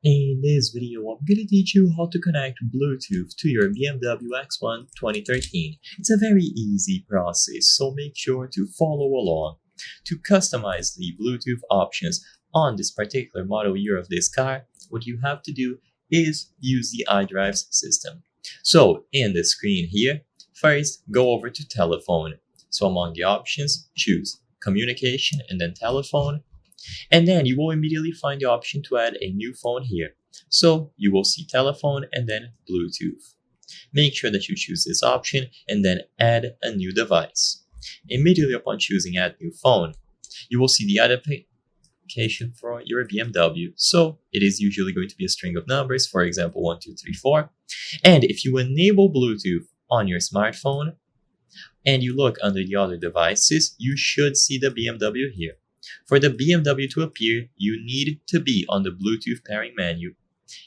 In this video, I'm going to teach you how to connect Bluetooth to your BMW X1 2013. It's a very easy process, so make sure to follow along. To customize the Bluetooth options on this particular model year of this car, what you have to do is use the iDrive system. So in the screen here, first go over to telephone. So among the options, choose communication and then telephone. And then you will immediately find the option to add a new phone here. So you will see telephone and then Bluetooth. Make sure that you choose this option and then add a new device. Immediately upon choosing add new phone, you will see the identification for your BMW. So it is usually going to be a string of numbers, for example, 1, 2, 3, 4. And if you enable Bluetooth on your smartphone and you look under the other devices, you should see the BMW here. For the BMW to appear, you need to be on the Bluetooth pairing menu,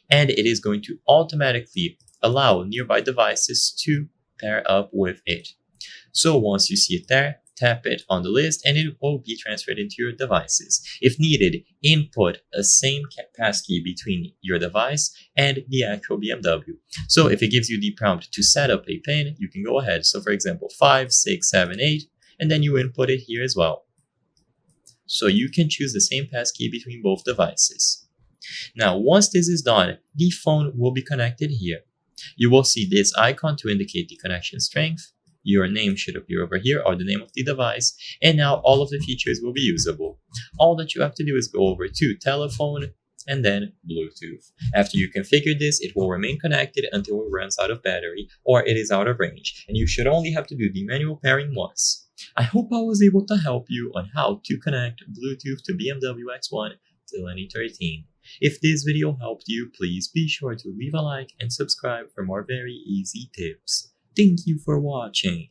and it is going to automatically allow nearby devices to pair up with it. So once you see it there, tap it on the list and it will be transferred into your devices. If needed, input a same passkey between your device and the actual BMW. So if it gives you the prompt to set up a PIN, you can go ahead. So for example, 5, 6, 7, 8, and then you input it here as well. So you can choose the same passkey between both devices. Now, once this is done, the phone will be connected here. You will see this icon to indicate the connection strength. Your name should appear over here, or the name of the device, and now all of the features will be usable. All that you have to do is go over to telephone and then Bluetooth. After you configure this, it will remain connected until it runs out of battery or it is out of range, and you should only have to do the manual pairing once. I hope I was able to help you on how to connect Bluetooth to BMW X1 2013. If this video helped you, please be sure to leave a like and subscribe for more very easy tips. Thank you for watching.